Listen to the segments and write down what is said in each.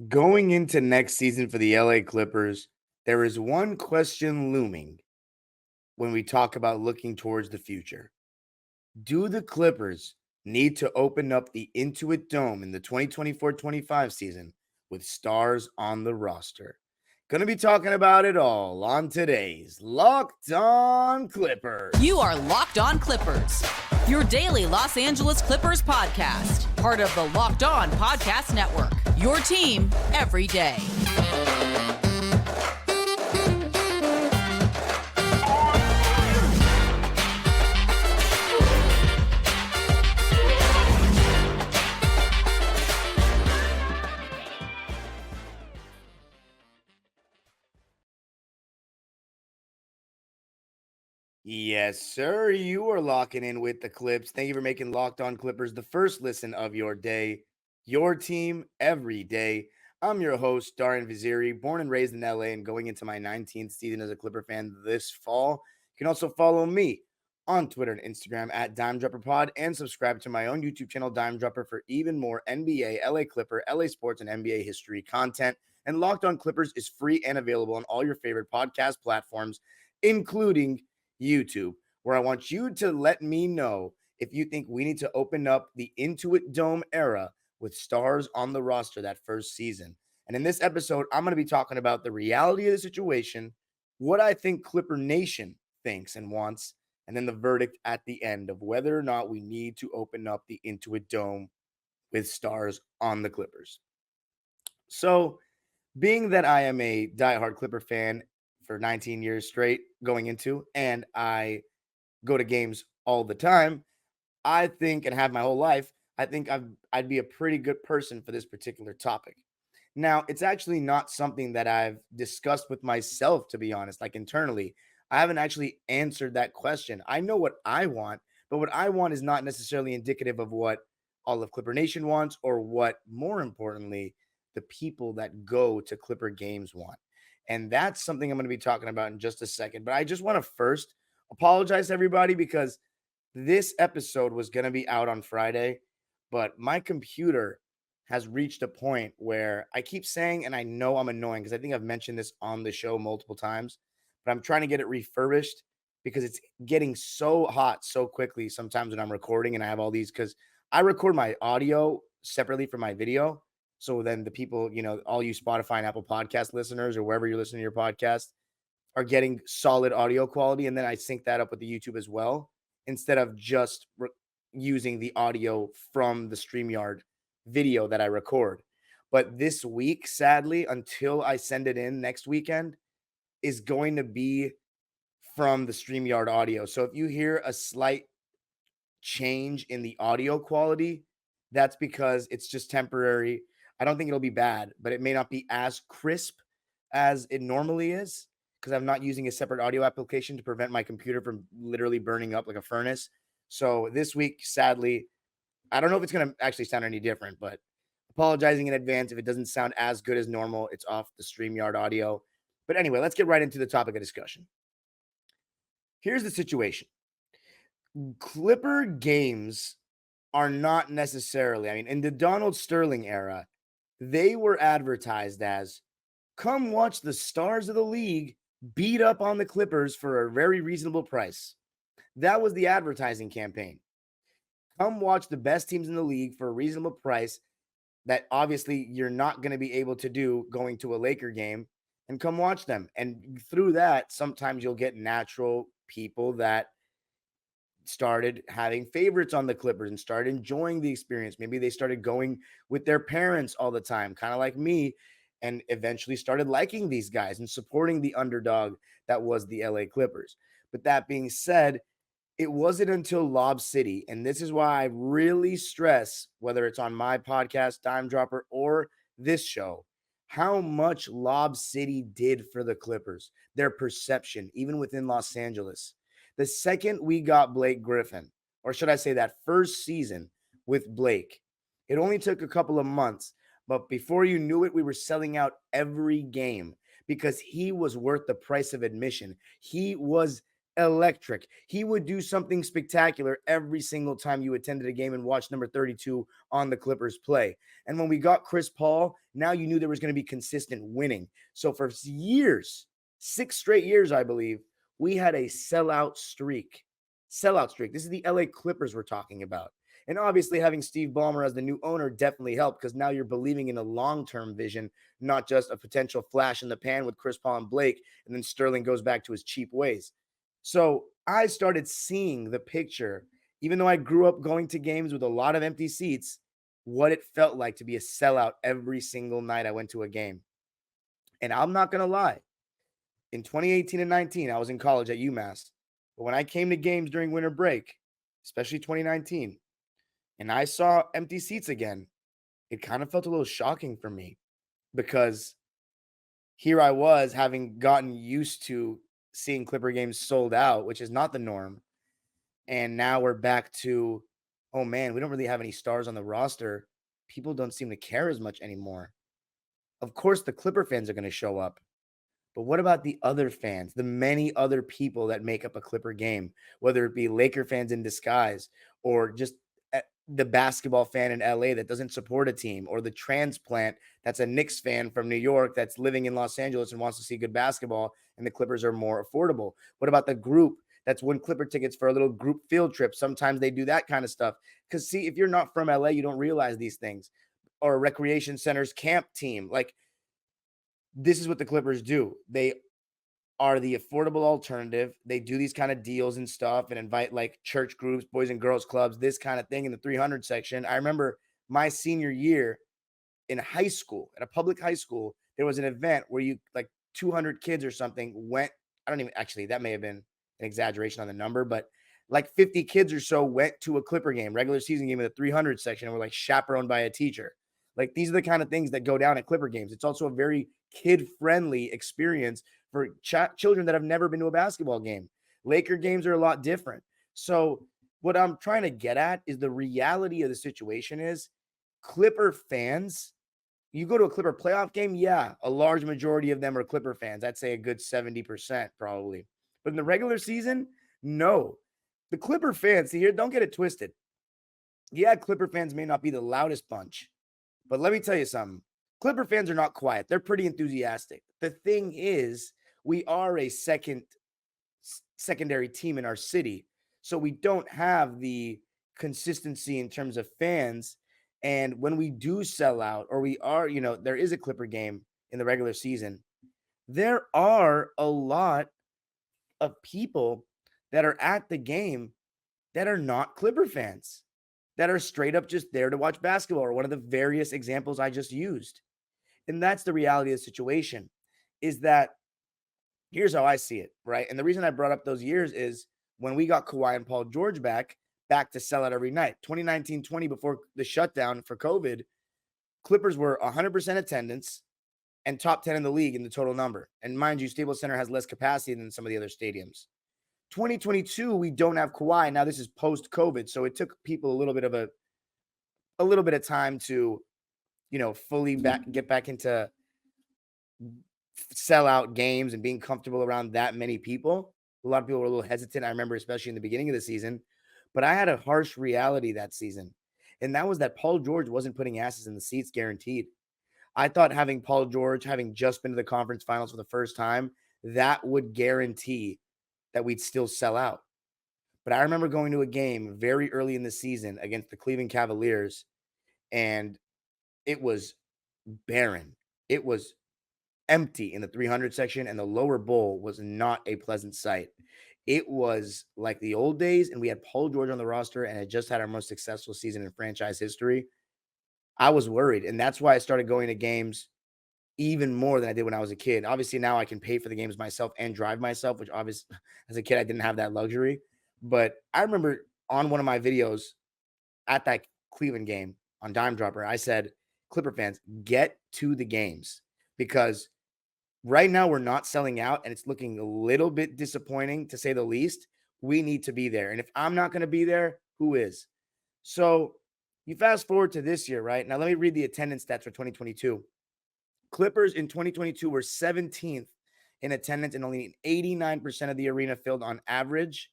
Going into next season for the LA Clippers, there is one question looming when we talk about looking towards the future. Do the Clippers need to open up the Intuit Dome in the 2024-25 season with stars on the roster? Going to be talking about it all on today's Locked On Clippers. You are Locked On Clippers, your daily Los Angeles Clippers podcast, part of the Locked On Podcast Network, your team every day. Yes, sir. You are locking in with the Clips. Thank you for making Locked On Clippers the first listen of your day, your team every day. I'm your host, Darian Vaziri, born and raised in LA and going into my 19th season as a Clipper fan this fall. You can also follow me on Twitter and Instagram at DimeDropperPod and subscribe to my own YouTube channel, Dime Dropper, for even more NBA, LA Clipper, LA Sports, and NBA history content. And Locked On Clippers is free and available on all your favorite podcast platforms, including YouTube, where I want you to let me know if you think we need to open up the Intuit Dome era with stars on the roster that first season. And in this episode, I'm going to be talking about the reality of the situation, what I think Clipper Nation thinks and wants, and then the verdict at the end of whether or not we need to open up the Intuit Dome with stars on the Clippers. So, being that I am a diehard Clipper fan for 19 years straight going into, and I go to games all the time, I think, and have my whole life, I think I'd be a pretty good person for this particular topic. Now, it's actually not something that I've discussed with myself, to be honest, like internally. I haven't actually answered that question. I know what I want, but what I want is not necessarily indicative of what all of Clipper Nation wants or what, more importantly, the people that go to Clipper games want. And that's something I'm going to be talking about in just a second. But I just want to first apologize to everybody because this episode was going to be out on Friday, but my computer has reached a point where I keep saying, and I know I'm annoying because I think I've mentioned this on the show multiple times, but I'm trying to get it refurbished because it's getting so hot so quickly sometimes when I'm recording and I have all these, because I record my audio separately from my video. So then the people, all you Spotify and Apple podcast listeners or wherever you're listening to your podcast are getting solid audio quality. And then I sync that up with the YouTube as well, instead of just using the audio from the StreamYard video that I record. But this week, sadly, until I send it in next weekend, is going to be from the StreamYard audio. So if you hear a slight change in the audio quality, that's because it's just temporary. I don't think it'll be bad, but it may not be as crisp as it normally is because I'm not using a separate audio application to prevent my computer from literally burning up like a furnace. So this week, sadly, I don't know if it's going to actually sound any different, but apologizing in advance if it doesn't sound as good as normal. It's off the StreamYard audio. But anyway, let's get right into the topic of discussion. Here's the situation. Clipper games are not necessarily, in the Donald Sterling era, they were advertised as, come watch the stars of the league beat up on the Clippers for a very reasonable price. That was the advertising campaign. Come watch the best teams in the league for a reasonable price that obviously you're not going to be able to do going to a Laker game, and come watch them. And through that, sometimes you'll get natural people that started having favorites on the Clippers and started enjoying the experience. Maybe they started going with their parents all the time, kind of like me, and eventually started liking these guys and supporting the underdog that was the LA Clippers. But that being said, it wasn't until Lob City, and this is why I really stress, whether it's on my podcast, Dime Dropper, or this show, how much Lob City did for the Clippers, their perception, even within Los Angeles. The second we got Blake Griffin, or should I say that first season with Blake, it only took a couple of months, but before you knew it, we were selling out every game because he was worth the price of admission. He was electric. He would do something spectacular every single time you attended a game and watched number 32 on the Clippers play. And when we got Chris Paul, now you knew there was going to be consistent winning. So for years, 6 straight years, I believe, we had a sellout streak. Sellout streak. This is the LA Clippers we're talking about. And obviously, having Steve Ballmer as the new owner definitely helped because now you're believing in a long-term vision, not just a potential flash in the pan with Chris Paul and Blake, and then Sterling goes back to his cheap ways. So I started seeing the picture, even though I grew up going to games with a lot of empty seats, what it felt like to be a sellout every single night I went to a game. And I'm not going to lie, in 2018 and 19, I was in college at UMass. But when I came to games during winter break, especially 2019, and I saw empty seats again, it kind of felt a little shocking for me because here I was having gotten used to seeing Clipper games sold out, which is not the norm. And now we're back to, oh man, we don't really have any stars on the roster. People don't seem to care as much anymore. Of course, the Clipper fans are going to show up. But what about the other fans, the many other people that make up a Clipper game, whether it be Laker fans in disguise or just the basketball fan in LA that doesn't support a team, or the transplant that's a Knicks fan from New York that's living in Los Angeles and wants to see good basketball, and the Clippers are more affordable? What about the group that's won Clipper tickets for a little group field trip? Sometimes they do that kind of stuff. Because see, if you're not from LA, you don't realize these things. Or a recreation center's camp team. Like, this is what the Clippers do. They are the affordable alternative. They do these kind of deals and stuff and invite like church groups, boys and girls clubs, this kind of thing in the 300 section. I remember my senior year in high school, at a public high school, there was an event where you like 200 kids or something went. I don't even actually, that may have been an exaggeration on the number, but like 50 kids or so went to a Clipper game, regular season game in the 300 section, and were like chaperoned by a teacher. Like, these are the kind of things that go down at Clipper games. It's also a very kid-friendly experience for children that have never been to a basketball game. Laker games are a lot different. So what I'm trying to get at is the reality of the situation is Clipper fans, you go to a Clipper playoff game, yeah, a large majority of them are Clipper fans. I'd say a good 70% probably. But in the regular season, no. The Clipper fans, see here, don't get it twisted. Yeah, Clipper fans may not be the loudest bunch, but let me tell you something. Clipper fans are not quiet. They're pretty enthusiastic. The thing is, we are a secondary team in our city. So we don't have the consistency in terms of fans. And when we do sell out, or we are, there is a Clipper game in the regular season, there are a lot of people that are at the game that are not Clipper fans, that are straight up just there to watch basketball, or one of the various examples I just used. And that's the reality of the situation, is that here's how I see it, right? And the reason I brought up those years is when we got Kawhi and Paul George back to sell out every night. 2019-20, before the shutdown for COVID, Clippers were 100% attendance and top 10 in the league in the total number. And mind you, Staples Center has less capacity than some of the other stadiums. 2022, we don't have Kawhi. Now this is post-COVID, so it took people a little bit of time to, fully get back into sell out games and being comfortable around that many people. A lot of people were a little hesitant. I remember, especially in the beginning of the season, but I had a harsh reality that season. And that was that Paul George wasn't putting asses in the seats guaranteed. I thought having Paul George, having just been to the conference finals for the first time, that would guarantee that we'd still sell out. But I remember going to a game very early in the season against the Cleveland Cavaliers, and it was barren. It was empty in the 300 section, and the lower bowl was not a pleasant sight. It was like the old days, and we had Paul George on the roster and had just had our most successful season in franchise history. I was worried, and that's why I started going to games even more than I did when I was a kid. Obviously, now I can pay for the games myself and drive myself, which obviously, as a kid, I didn't have that luxury. But I remember on one of my videos at that Cleveland game on Dime Dropper, I said, Clipper fans, get to the games, because right now we're not selling out, and it's looking a little bit disappointing, to say the least. We need to be there. And if I'm not going to be there, who is? So you fast forward to this year, right? Now let me read the attendance stats for 2022. Clippers in 2022 were 17th in attendance and only 89% of the arena filled on average.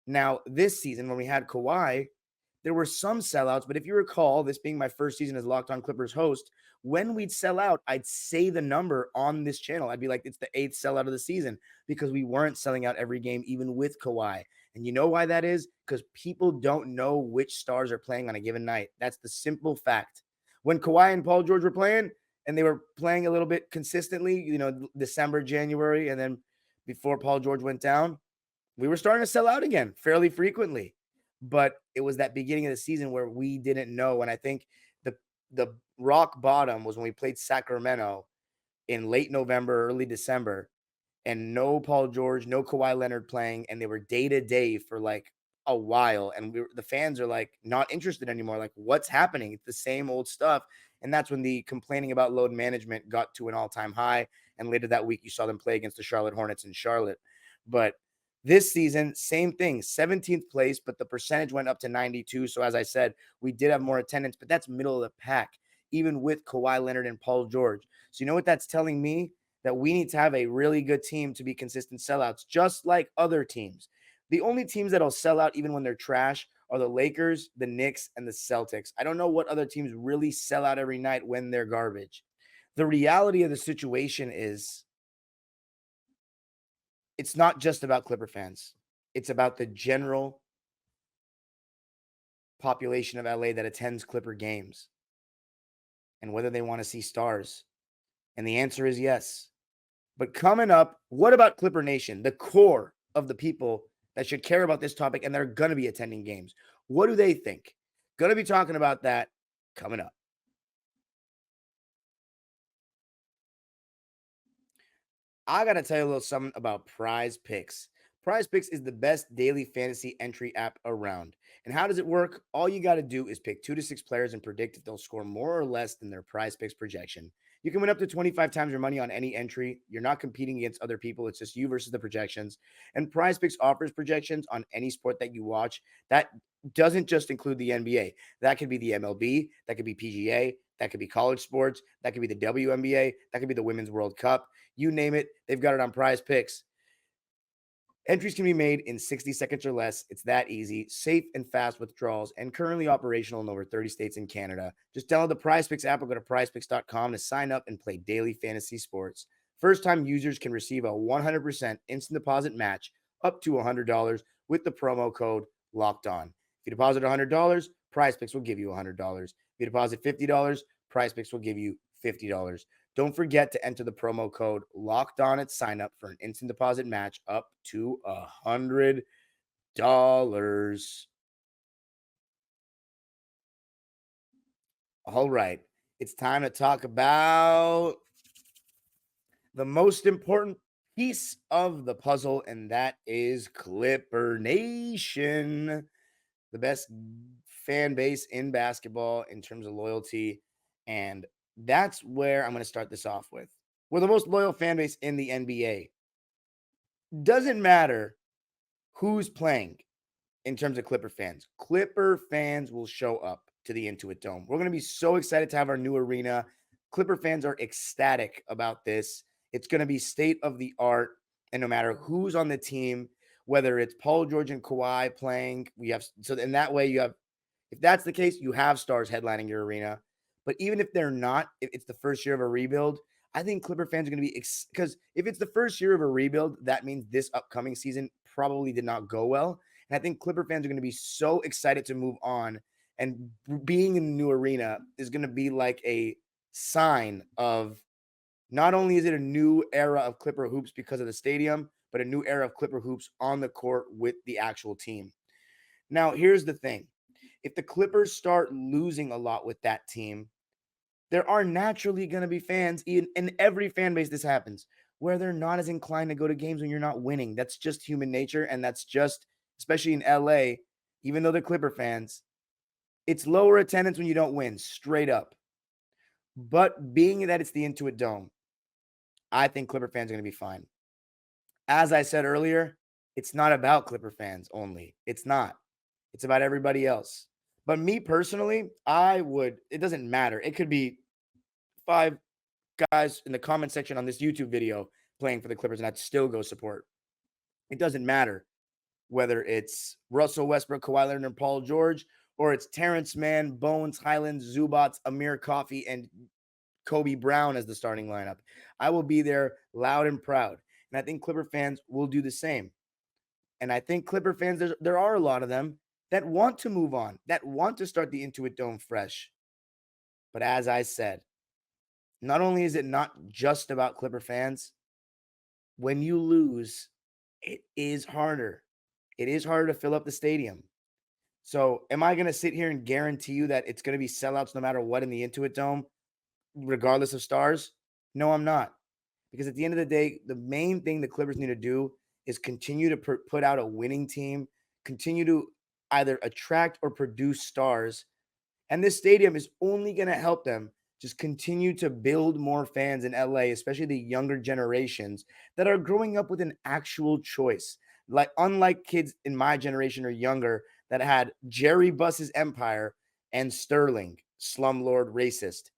Now, this season, when we had Kawhi, there were some sellouts, but if you recall, this being my first season as Locked On Clippers host, when we'd sell out, I'd say the number on this channel. I'd be like, it's the 8th sellout of the season because we weren't selling out every game, even with Kawhi. And you know why that is? Because people don't know which stars are playing on a given night. That's the simple fact. When Kawhi and Paul George were playing, and they were playing a little bit consistently, December, January, and then before Paul George went down, we were starting to sell out again fairly frequently. But it was that beginning of the season where we didn't know. And I think the rock bottom was when we played Sacramento in late November, early December, and no Paul George, no Kawhi Leonard playing, and they were day to day for like a while. And the fans are like not interested anymore. Like, what's happening? It's the same old stuff. And that's when the complaining about load management got to an all-time high. And later that week, you saw them play against the Charlotte Hornets in Charlotte. But this season, same thing, 17th place, but the percentage went up to 92. So as I said, we did have more attendance, but that's middle of the pack, even with Kawhi Leonard and Paul George. So you know what that's telling me? That we need to have a really good team to be consistent sellouts, just like other teams. The only teams that'll sell out even when they're trash are the Lakers, the Knicks, and the Celtics. I don't know what other teams really sell out every night when they're garbage. The reality of the situation is it's not just about Clipper fans. It's about the general population of LA that attends Clipper games and whether they want to see stars. And the answer is yes. But coming up, what about Clipper Nation, the core of the people that should care about this topic and they're going to be attending games? What do they think? Going to be talking about that coming up. I got to tell you a little something about Prize Picks. Prize Picks is the best daily fantasy entry app around. And how does it work? All you got to do is pick 2 to 6 players and predict if they'll score more or less than their Prize Picks projection. You can win up to 25 times your money on any entry. You're not competing against other people. It's just you versus the projections. And Prize Picks offers projections on any sport that you watch. That doesn't just include the NBA. That could be the MLB. That could be PGA. That could be college sports. That could be the WNBA. That could be the Women's World Cup. You name it, they've got it on Prize Picks. Entries can be made in 60 seconds or less. It's that easy, safe and fast withdrawals, and currently operational in over 30 states and Canada. Just download the Prize Picks app or go to prizepicks.com to sign up and play daily fantasy sports. First-time users can receive a 100% instant deposit match up to $100 with the promo code Locked On. If you deposit $100, Prize Picks will give you $100. If you deposit $50, Prize Picks will give you $50. Don't forget to enter the promo code Locked On at sign up for an instant deposit match up to $100. All right, it's time to talk about the most important piece of the puzzle, and that is Clipper Nation, the best fan base in basketball in terms of loyalty. And that's where I'm going to start this off with. We're the most loyal fan base in the NBA. Doesn't matter who's playing in terms of Clipper fans. Clipper fans will show up to the Intuit Dome. We're going to be so excited to have our new arena. Clipper fans are ecstatic about this. It's going to be state of the art. And no matter who's on the team, whether it's Paul George and Kawhi playing, so in that way you have, if that's the case, you have stars headlining your arena. But even if they're not, if it's the first year of a rebuild, I think Clipper fans are going to be, because if it's the first year of a rebuild, that means this upcoming season probably did not go well. And I think Clipper fans are going to be so excited to move on. And being in a new arena is going to be like a sign of not only is it a new era of Clipper hoops because of the stadium, but a new era of Clipper hoops on the court with the actual team. Now, here's the thing. If the Clippers start losing a lot with that team, there are naturally going to be fans, in every fan base this happens, where they're not as inclined to go to games when you're not winning. That's just human nature, and that's just, especially in LA, even though they're Clipper fans, it's lower attendance when you don't win, straight up. But being that it's the Intuit Dome, I think Clipper fans are going to be fine. As I said earlier, it's not about Clipper fans only. It's not. It's about everybody else. But me personally, it doesn't matter. It could be 5 guys in the comment section on this YouTube video playing for the Clippers, and I'd still go support. It doesn't matter whether it's Russell Westbrook, Kawhi Leonard, and Paul George, or it's Terrence Mann, Bones, Highlands, Zubats, Amir Coffey, and Kobe Brown as the starting lineup. I will be there loud and proud. And I think Clipper fans will do the same. And I think Clipper fans, there are a lot of them that want to move on, that want to start the Intuit Dome fresh. But as I said, not only is it not just about Clipper fans, when you lose, it is harder. It is harder to fill up the stadium. So am I going to sit here and guarantee you that it's going to be sellouts no matter what in the Intuit Dome, regardless of stars? No, I'm not. Because at the end of the day, the main thing the Clippers need to do is continue to put out a winning team, continue to either attract or produce stars. And this stadium is only going to help them just continue to build more fans in LA, especially the younger generations that are growing up with an actual choice. Like, unlike kids in my generation or younger that had Jerry Buss's Empire and Sterling, slumlord racist.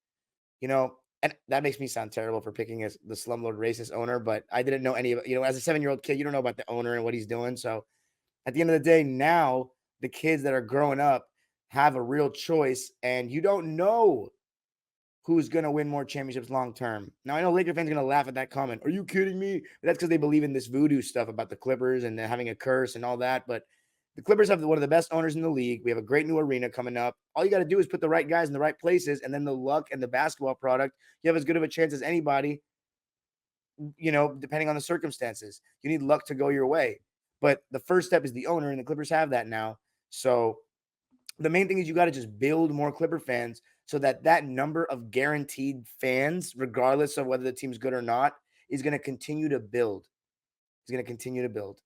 And that makes me sound terrible for picking the slumlord racist owner, but I didn't know any of it. As a 7-year-old kid, you don't know about the owner and what he's doing. So at the end of the day, now the kids that are growing up have a real choice, and you don't know who's going to win more championships long term. Now, I know Laker fans are going to laugh at that comment. Are you kidding me? But that's because they believe in this voodoo stuff about the Clippers and having a curse and all that. But the Clippers have one of the best owners in the league. We have a great new arena coming up. All you got to do is put the right guys in the right places, and then the luck and the basketball product, you have as good of a chance as anybody, depending on the circumstances. You need luck to go your way. But the first step is the owner, and the Clippers have that now. So the main thing is you got to just build more Clipper fans so that number of guaranteed fans, regardless of whether the team's good or not, is going to continue to build. It's going to continue to build.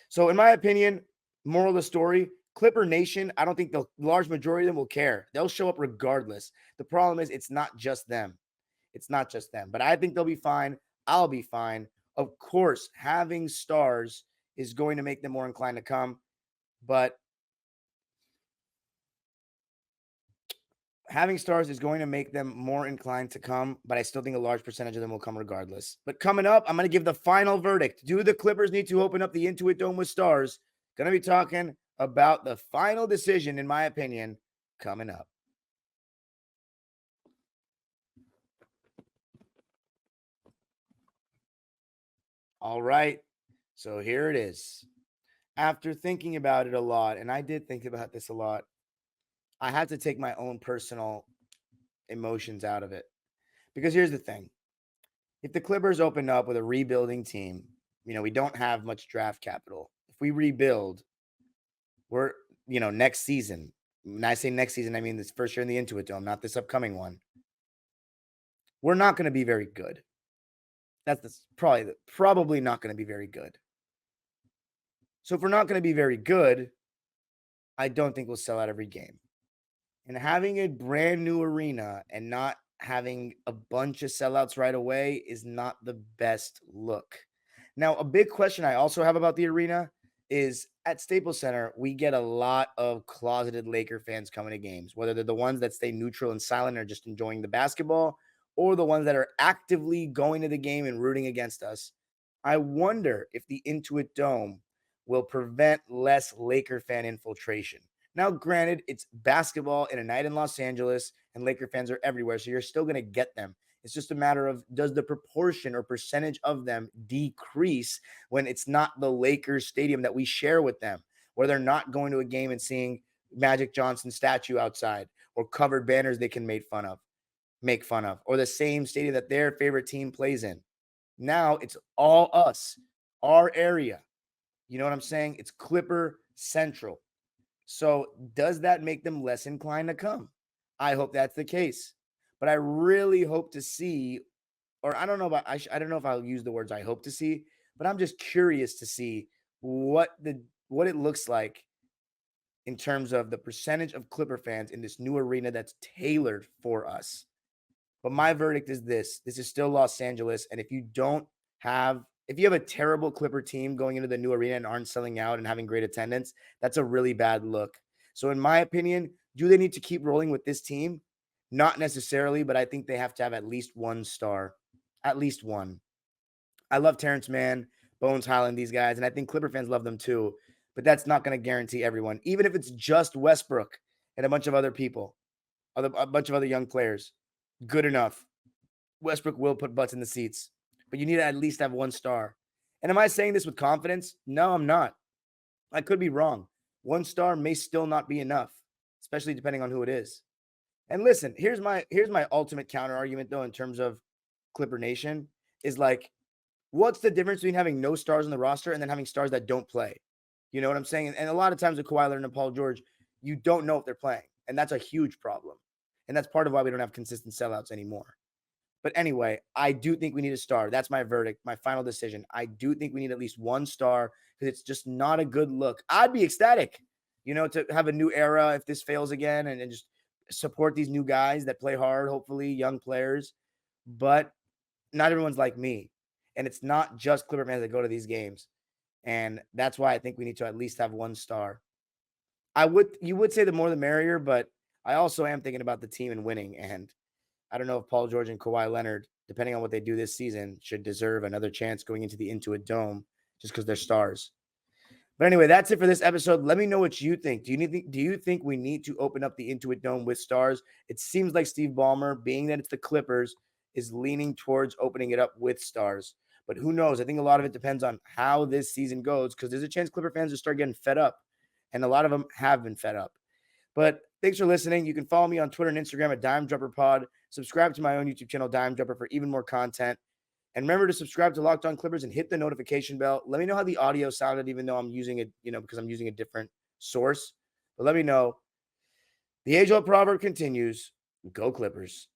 So in my opinion, moral of the story, Clipper Nation, I don't think the large majority of them will care. They'll show up regardless. The problem is it's not just them. It's not just them. But I think they'll be fine. I'll be fine. Of course, having stars is going to make them more inclined to come. But having stars is going to make them more inclined to come, but I still think a large percentage of them will come regardless. But coming up, I'm going to give the final verdict. Do the Clippers need to open up the Intuit Dome with stars? Going to be talking about the final decision, in my opinion, coming up. All right, so here it is. After thinking about it a lot, and I did think about this a lot, I had to take my own personal emotions out of it. Because here's the thing. If the Clippers open up with a rebuilding team, we don't have much draft capital. If we rebuild, we're, next season. When I say next season, I mean this first year in the Intuit Dome, not this upcoming one. We're not going to be very good. That's probably not going to be very good. So if we're not going to be very good, I don't think we'll sell out every game. And having a brand new arena and not having a bunch of sellouts right away is not the best look. Now, a big question I also have about the arena is at Staples Center, we get a lot of closeted Laker fans coming to games, whether they're the ones that stay neutral and silent or just enjoying the basketball, or the ones that are actively going to the game and rooting against us. I wonder if the Intuit Dome will prevent less Laker fan infiltration. Now, granted, it's basketball in a night in Los Angeles, and Laker fans are everywhere, so you're still going to get them. It's just a matter of, does the proportion or percentage of them decrease when it's not the Lakers stadium that we share with them, where they're not going to a game and seeing Magic Johnson's statue outside or covered banners they can make fun of, or the same stadium that their favorite team plays in. Now it's all us, our area. You know what I'm saying? It's Clipper Central. So does that make them less inclined to come? I hope that's the case. But I really hope to see, or I don't know I don't know if I'll use the words I hope to see, but I'm just curious to see what it looks like in terms of the percentage of Clipper fans in this new arena that's tailored for us. But my verdict is this. This is still Los Angeles. And if you have a terrible Clipper team going into the new arena and aren't selling out and having great attendance, that's a really bad look. So in my opinion, do they need to keep rolling with this team? Not necessarily, but I think they have to have at least one star. At least one. I love Terrence Mann, Bones Highland, these guys, and I think Clipper fans love them too. But that's not going to guarantee everyone, even if it's just Westbrook and a bunch of other people, a bunch of other young players. Good enough. Westbrook will put butts in the seats, but you need to at least have one star. And am I saying this with confidence? No, I'm not. I could be wrong. One star may still not be enough, especially depending on who it is. And listen, here's my ultimate counter argument though in terms of Clipper Nation is like, what's the difference between having no stars on the roster and then having stars that don't play? You know what I'm saying? And a lot of times with Kawhi Leonard and Paul George, you don't know if they're playing, and that's a huge problem. And that's part of why we don't have consistent sellouts anymore. But anyway, I do think we need a star. That's my verdict, my final decision. I do think we need at least one star because it's just not a good look. I'd be ecstatic, to have a new era if this fails again and just support these new guys that play hard, hopefully young players. But not everyone's like me. And it's not just Clipper fans that go to these games. And that's why I think we need to at least have one star. You would say the more the merrier, but I also am thinking about the team and winning. And I don't know if Paul George and Kawhi Leonard, depending on what they do this season, should deserve another chance going into the Intuit Dome just because they're stars. But anyway, that's it for this episode. Let me know what you think. Do you think we need to open up the Intuit Dome with stars? It seems like Steve Ballmer, being that it's the Clippers, is leaning towards opening it up with stars. But who knows? I think a lot of it depends on how this season goes because there's a chance Clipper fans will start getting fed up. And a lot of them have been fed up. But thanks for listening. You can follow me on Twitter and Instagram at DimeJumperPod. Subscribe to my own YouTube channel, Dime Jumper, for even more content. And remember to subscribe to Locked On Clippers and hit the notification bell. Let me know how the audio sounded, even though I'm using it, because I'm using a different source. But let me know. The age-old proverb continues. Go Clippers.